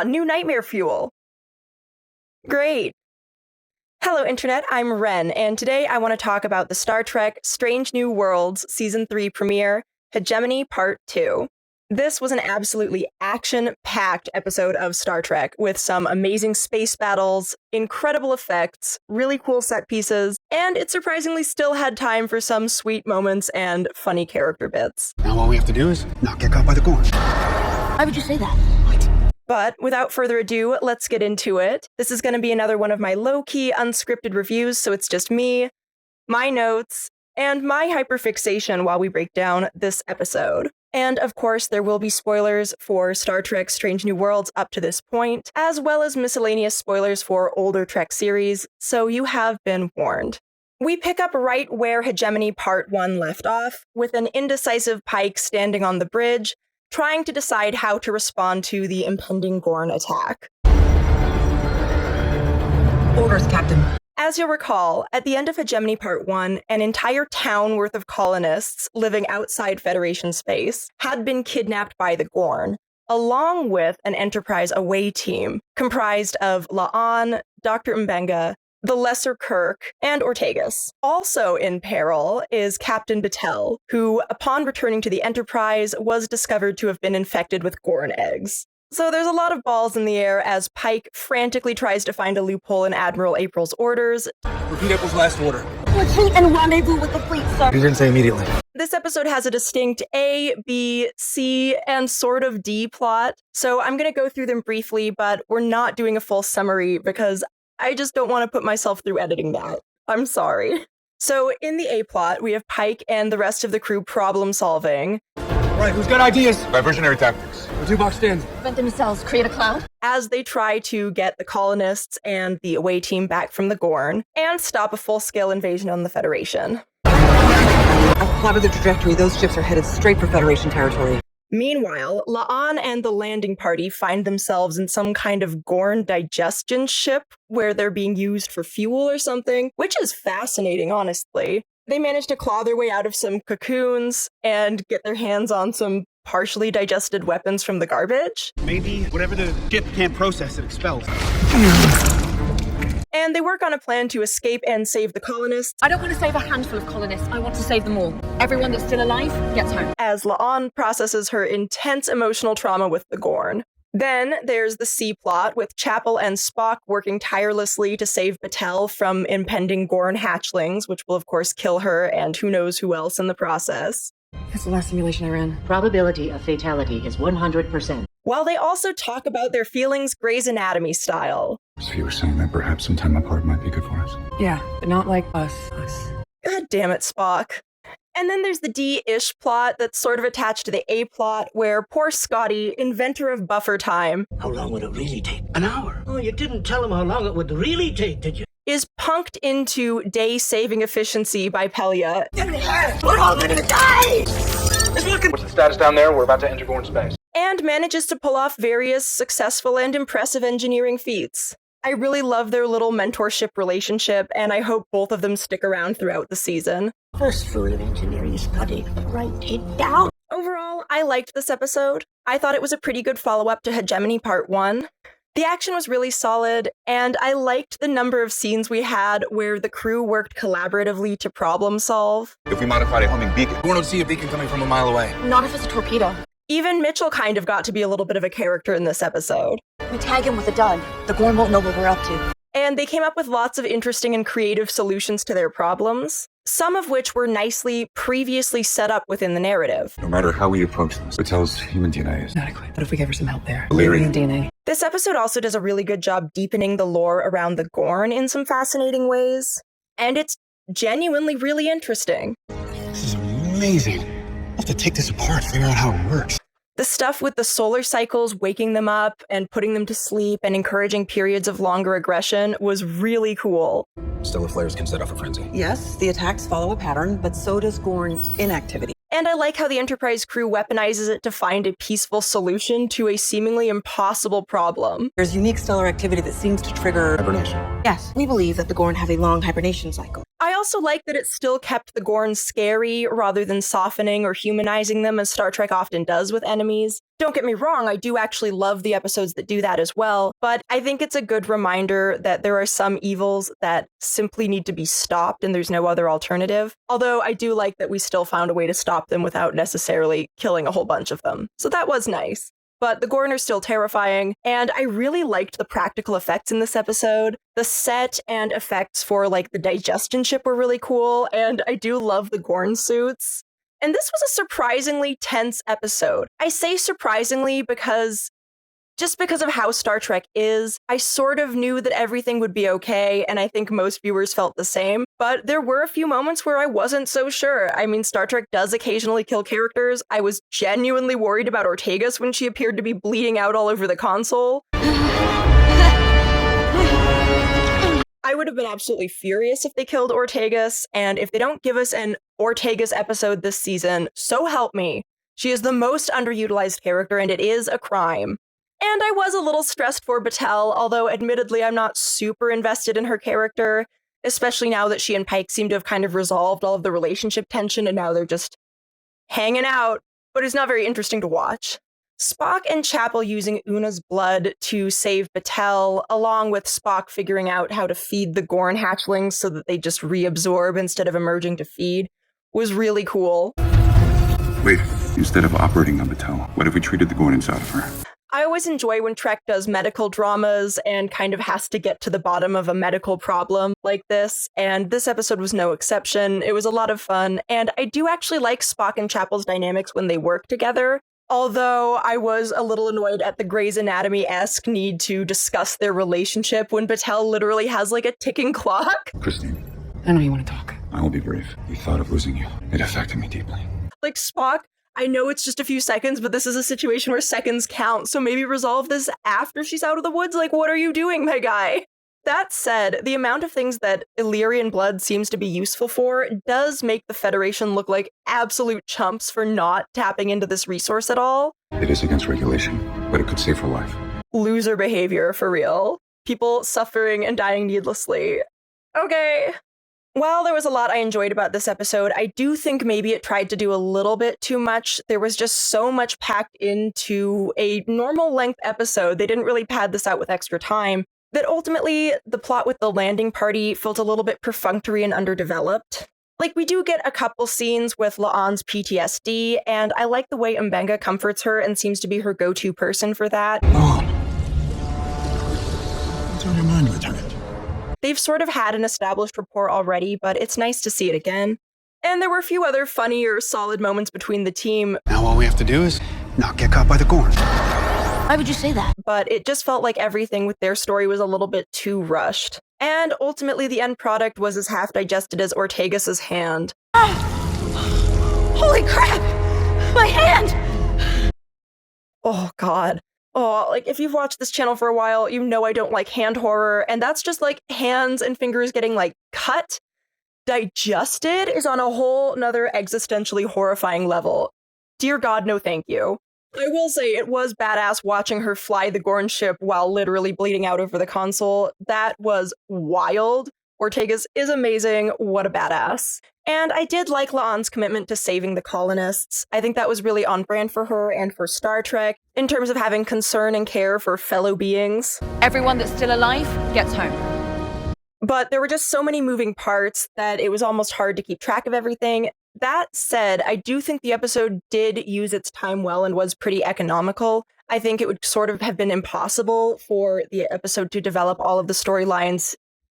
new nightmare fuel. Great. Hello, Internet, I'm Ren, and today I want to talk about the Star Trek Strange New Worlds Season 3 premiere, Hegemony Part 2. This was an absolutely action-packed episode of Star Trek, with some amazing space battles, incredible effects, really cool set pieces, and it surprisingly still had time for some sweet moments and funny character bits. Now all we have to do is not get caught by the Gorn. Why would you say that? What? But without further ado, let's get into it. This is going to be another one of my low-key, unscripted reviews, so it's just me, my notes, and my hyperfixation while we break down this episode. And of course, there will be spoilers for Star Trek Strange New Worlds up to this point, as well as miscellaneous spoilers for older Trek series, so you have been warned. We pick up right where Hegemony Part 1 left off, with an indecisive Pike standing on the bridge, trying to decide how to respond to the impending Gorn attack. Orders, Captain. As you'll recall, at the end of Hegemony Part 1, an entire town worth of colonists living outside Federation space had been kidnapped by the Gorn, along with an Enterprise away team comprised of La'an, Dr. Mbenga, the Lesser Kirk, and Ortegas. Also in peril is Captain Batel, who, upon returning to the Enterprise, was discovered to have been infected with Gorn eggs. So there's a lot of balls in the air as Pike frantically tries to find a loophole in Admiral April's orders. Repeat April's last order. Retreat and rendezvous with the fleet, sir. You didn't say immediately. This episode has a distinct A, B, C, and sort of D plot, so I'm going to go through them briefly, but we're not doing a full summary because I just don't want to put myself through editing that. I'm sorry. So in the A plot, we have Pike and the rest of the crew problem solving. Right, who's got ideas? Diversionary tactics. The two box stands. Prevent themselves, create a cloud. As they try to get the colonists and the away team back from the Gorn, and stop a full-scale invasion on the Federation. I've plotted the trajectory. Those ships are headed straight for Federation territory. Meanwhile, La'an and the landing party find themselves in some kind of Gorn digestion ship where they're being used for fuel or something, which is fascinating, honestly. They manage to claw their way out of some cocoons and get their hands on some partially digested weapons from the garbage. Maybe whatever the ship can't process, it expels. And they work on a plan to escape and save the colonists. I don't want to save a handful of colonists. I want to save them all. Everyone that's still alive gets home. As La'an processes her intense emotional trauma with the Gorn. Then there's the C plot, with Chapel and Spock working tirelessly to save Batel from impending Gorn hatchlings, which will of course kill her and who knows who else in the process. That's the last simulation I ran. Probability of fatality is 100%. While they also talk about their feelings Grey's Anatomy style. So you were saying that perhaps some time apart might be good for us? Yeah, but not like us. God damn it, Spock. And then there's the D-ish plot that's sort of attached to the A plot, where poor Scotty, inventor of buffer time, How long would it really take? An hour? Oh, you didn't tell him how long it would really take, did you? is punked into day-saving efficiency by Pelia. We're all gonna die! What's the status down there? We're about to enter Gorn space. And manages to pull off various successful and impressive engineering feats. I really love their little mentorship relationship, and I hope both of them stick around throughout the season. First rule of engineering, Scotty. Write it down. Overall, I liked this episode. I thought it was a pretty good follow-up to Hegemony Part 1. The action was really solid, and I liked the number of scenes we had where the crew worked collaboratively to problem solve. If we modified a homing beacon, Gorn would see a beacon coming from a mile away. Not if it's a torpedo. Even Mitchell kind of got to be a little bit of a character in this episode. We tag him with a dud. The Gorn won't know what we're up to. And they came up with lots of interesting and creative solutions to their problems, some of which were nicely previously set up within the narrative. no matter how we approach this, Patel's human DNA is Exactly. But if we give her some help there. Leary. DNA. This episode also does a really good job deepening the lore around the Gorn in some fascinating ways, and it's genuinely really interesting. This is amazing. I'll have to take this apart, figure out how it works. The stuff with the solar cycles waking them up and putting them to sleep and encouraging periods of longer aggression was really cool. Stellar flares can set off a frenzy. Yes, the attacks follow a pattern, but so does Gorn inactivity. And I like how the Enterprise crew weaponizes it to find a peaceful solution to a seemingly impossible problem. There's unique stellar activity that seems to trigger Hibernation. Yes, we believe that the Gorn have a long hibernation cycle. I also like that it still kept the Gorn scary rather than softening or humanizing them as Star Trek often does with enemies. Don't get me wrong, I do actually love the episodes that do that as well, but I think it's a good reminder that there are some evils that simply need to be stopped and there's no other alternative. Although I do like that we still found a way to stop them without necessarily killing a whole bunch of them. So that was nice. But the Gorn are still terrifying, and I really liked the practical effects in this episode. The set and effects for, like, the digestion ship were really cool, and I do love the Gorn suits. And this was a surprisingly tense episode. I say surprisingly because just because of how Star Trek is, I sort of knew that everything would be okay, and I think most viewers felt the same. But there were a few moments where I wasn't so sure. I mean, Star Trek does occasionally kill characters. I was genuinely worried about Ortegas when she appeared to be bleeding out all over the console. I would have been absolutely furious if they killed Ortegas, and if they don't give us an Ortegas episode this season, so help me. She is the most underutilized character, and it is a crime. And I was a little stressed for Batel, although admittedly I'm not super invested in her character, especially now that she and Pike seem to have kind of resolved all of the relationship tension and now they're just hanging out, but it's not very interesting to watch. Spock and Chapel using Una's blood to save Batel, along with Spock figuring out how to feed the Gorn hatchlings so that they just reabsorb instead of emerging to feed, was really cool. Wait, instead of operating on Batel, what if we treated the Gorn inside of her? I always enjoy when Trek does medical dramas and kind of has to get to the bottom of a medical problem like this, and this episode was no exception. It was a lot of fun, and I do actually like Spock and Chapel's dynamics when they work together, although I was a little annoyed at the Grey's Anatomy-esque need to discuss their relationship when Batel literally has like a ticking clock. Christine, I know you want to talk. I will be brief. The thought of losing you, it affected me deeply. Like, Spock, I know it's just a few seconds, but this is a situation where seconds count, so maybe resolve this after she's out of the woods? Like, what are you doing, my guy? That said, the amount of things that Illyrian blood seems to be useful for does make the Federation look like absolute chumps for not tapping into this resource at all. It is against regulation, but it could save her life. Loser behavior, for real. People suffering and dying needlessly. Okay. While there was a lot I enjoyed about this episode, I do think maybe it tried to do a little bit too much. There was just so much packed into a normal length episode. They didn't really pad this out with extra time, that ultimately the plot with the landing party felt a little bit perfunctory and underdeveloped. Like, we do get a couple scenes with La'an's PTSD, and I like the way Mbenga comforts her and seems to be her go-to person for that. Mom. What's on your mind, Lieutenant? They've sort of had an established rapport already, but it's nice to see it again. And there were a few other funny or solid moments between the team. Now all we have to do is not get caught by the Gorn. Why would you say that? But it just felt like everything with their story was a little bit too rushed. And ultimately the end product was as half-digested as Ortegas' hand. Holy crap! My hand! Oh god. Oh, like, if you've watched this channel for a while, you know I don't like hand horror, and that's just like hands and fingers getting like cut. Digested is on a whole nother existentially horrifying level. Dear God, no thank you. I will say it was badass watching her fly the Gorn ship while literally bleeding out over the console. That was wild. Ortegas is amazing. What a badass. And I did like La'an's commitment to saving the colonists. I think that was really on brand for her and for Star Trek in terms of having concern and care for fellow beings. Everyone that's still alive gets home. But there were just so many moving parts that it was almost hard to keep track of everything. That said, I do think the episode did use its time well and was pretty economical. I think it would sort of have been impossible for the episode to develop all of the storylines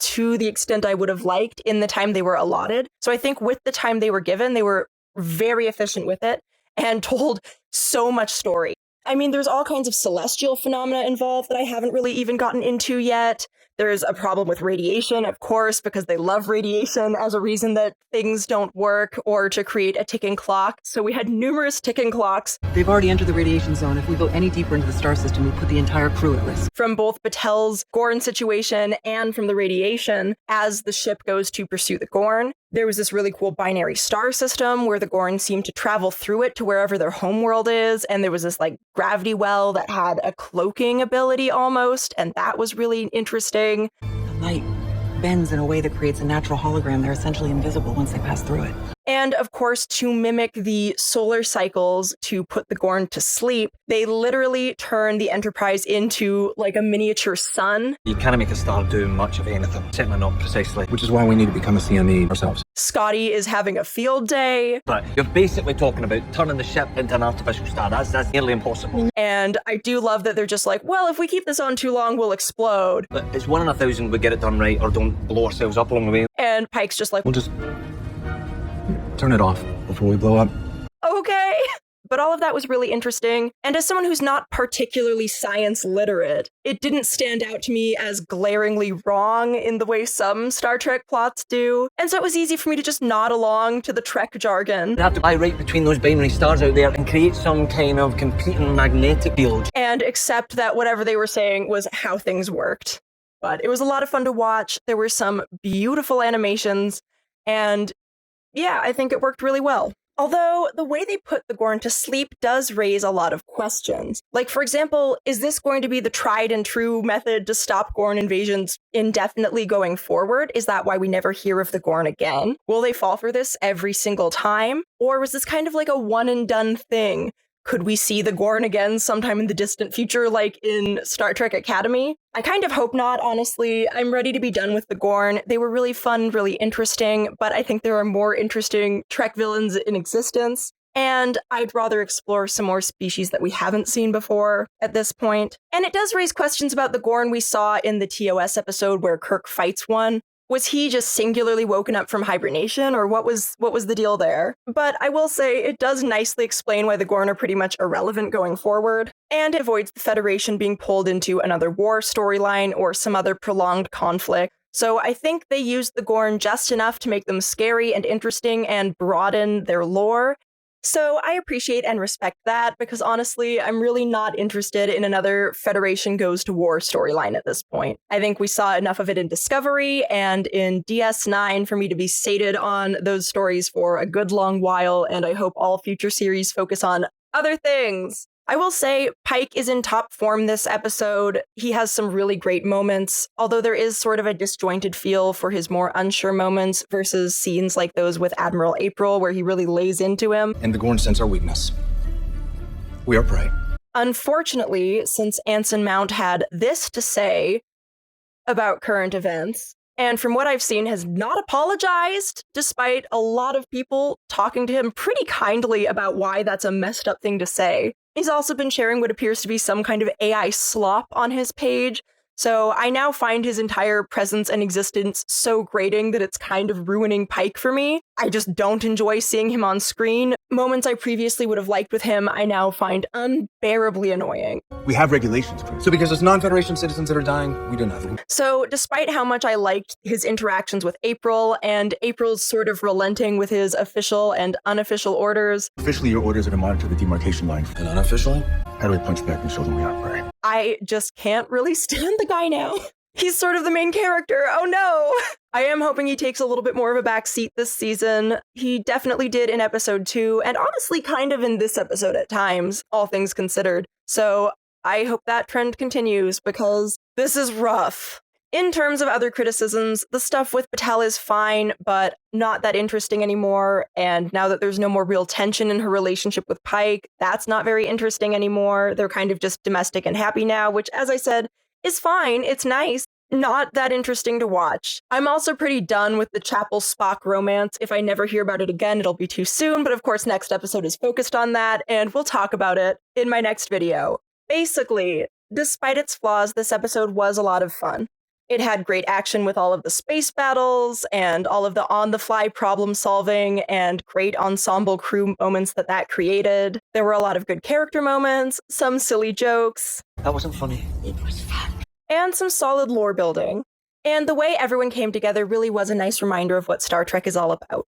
to the extent I would have liked in the time they were allotted. So I think with the time they were given, they were very efficient with it and told so much story. I mean, there's all kinds of celestial phenomena involved that I haven't really even gotten into yet. There's a problem with radiation, of course, because they love radiation as a reason that things don't work or to create a ticking clock. So we had numerous ticking clocks. They've already entered the radiation zone. If we go any deeper into the star system, we put the entire crew at risk. From both Batel's Gorn situation and from the radiation as the ship goes to pursue the Gorn. There was this really cool binary star system where the Gorn seemed to travel through it to wherever their homeworld is, and there was this like gravity well that had a cloaking ability almost, and that was really interesting. The light bends in a way that creates a natural hologram. They're essentially invisible once they pass through it. And of course, to mimic the solar cycles to put the Gorn to sleep, they literally turn the Enterprise into like a miniature sun. You can't make a star do much of anything, certainly not precisely. Which is why we need to become a CME ourselves. Scotty is having a field day. But you're basically talking about turning the ship into an artificial star. That's nearly impossible. And I do love that they're just like, well, if we keep this on too long, we'll explode. But it's 1 in 1,000 we get it done right or don't blow ourselves up along the way. And Pike's just like, We'll just turn it off before we blow up. okay. But all of that was really interesting. And as someone who's not particularly science literate, it didn't stand out to me as glaringly wrong in the way some Star Trek plots do. And so it was easy for me to just nod along to the Trek jargon. They have to lie right between those binary stars out there and create some kind of competing magnetic field. And accept that whatever they were saying was how things worked. But it was a lot of fun to watch. There were some beautiful animations. And yeah, I think it worked really well. Although the way they put the Gorn to sleep does raise a lot of questions. Like, for example, is this going to be the tried and true method to stop Gorn invasions indefinitely going forward? Is that why we never hear of the Gorn again? Will they fall for this every single time? Or was this kind of like a one and done thing? Could we see the Gorn again sometime in the distant future, like in Star Trek Academy? I kind of hope not, honestly. I'm ready to be done with the Gorn. They were really fun, really interesting, but I think there are more interesting Trek villains in existence. And I'd rather explore some more species that we haven't seen before at this point. And it does raise questions about the Gorn we saw in the TOS episode where Kirk fights one. Was he just singularly woken up from hibernation, or what was the deal there? But I will say it does nicely explain why the Gorn are pretty much irrelevant going forward, and it avoids the Federation being pulled into another war storyline or some other prolonged conflict. So I think they used the Gorn just enough to make them scary and interesting and broaden their lore. So I appreciate and respect that, because honestly, I'm really not interested in another Federation goes to war storyline at this point. I think we saw enough of it in Discovery and in DS9 for me to be sated on those stories for a good long while, and I hope all future series focus on other things. I will say Pike is in top form this episode. He has some really great moments, although there is sort of a disjointed feel for his more unsure moments versus scenes like those with Admiral April, where he really lays into him. And the Gorn sense our weakness. We are prey. Unfortunately, since Anson Mount had this to say about current events, and from what I've seen has not apologized, despite a lot of people talking to him pretty kindly about why that's a messed up thing to say. He's also been sharing what appears to be some kind of AI slop on his page, so I now find his entire presence and existence so grating that it's kind of ruining Pike for me. I just don't enjoy seeing him on screen. Moments I previously would have liked with him, I now find unbearably annoying. We have regulations, Chris. So because there's non-Federation citizens that are dying, we do nothing. So despite how much I liked his interactions with April, and April's sort of relenting with his official and unofficial orders, Officially, your orders are to monitor the demarcation line. And unofficially, how do we punch back and show them we are prey? I just can't really stand the guy now. He's sort of the main character. Oh no! I am hoping he takes a little bit more of a back seat this season. He definitely did in episode 2, and honestly kind of in this episode at times, all things considered. So I hope that trend continues, because this is rough. In terms of other criticisms, the stuff with Patel is fine, but not that interesting anymore. And now that there's no more real tension in her relationship with Pike, that's not very interesting anymore. They're kind of just domestic and happy now, which, as I said, is fine. It's nice. Not that interesting to watch. I'm also pretty done with the Chapel Spock romance. If I never hear about it again, it'll be too soon. But of course, next episode is focused on that, and we'll talk about it in my next video. Basically, despite its flaws, this episode was a lot of fun. It had great action with all of the space battles and all of the on-the-fly problem solving and great ensemble crew moments that created. There were a lot of good character moments, some silly jokes. That wasn't funny. It was fun. And some solid lore building. And the way everyone came together really was a nice reminder of what Star Trek is all about.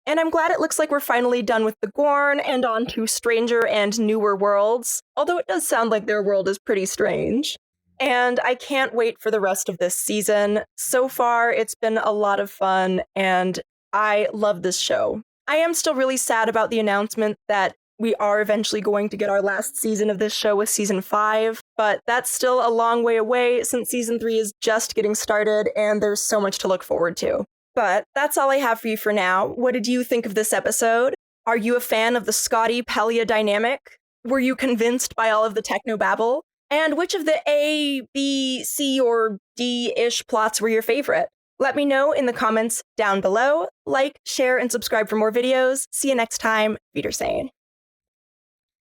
And I'm glad it looks like we're finally done with the Gorn and on to stranger and newer worlds, although it does sound like their world is pretty strange. And I can't wait for the rest of this season. So far, it's been a lot of fun, and I love this show. I am still really sad about the announcement that we are eventually going to get our last season of this show with season 5, but that's still a long way away since season 3 is just getting started and there's so much to look forward to. But that's all I have for you for now. What did you think of this episode? Are you a fan of the Scotty Pelia dynamic? Were you convinced by all of the technobabble? And which of the A, B, C, or D-ish plots were your favorite? Let me know in the comments down below. Like, share, and subscribe for more videos. See you next time. Wiedersehen.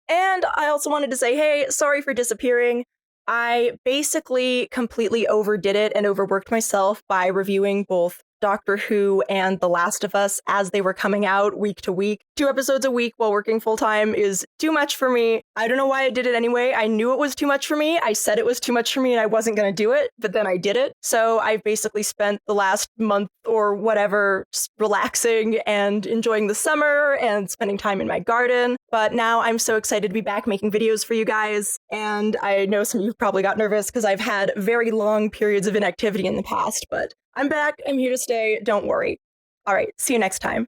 And I also wanted to say, hey, sorry for disappearing. I basically completely overdid it and overworked myself by reviewing both Doctor Who and The Last of Us as they were coming out week to week. 2 episodes a week while working full-time is too much for me. I don't know why I did it anyway. I knew it was too much for me. I said it was too much for me and I wasn't going to do it, but then I did it. So I've basically spent the last month or whatever just relaxing and enjoying the summer and spending time in my garden. But now I'm so excited to be back making videos for you guys. And I know some of you probably got nervous because I've had very long periods of inactivity in the past, but I'm back. I'm here to stay. Don't worry. All right. See you next time.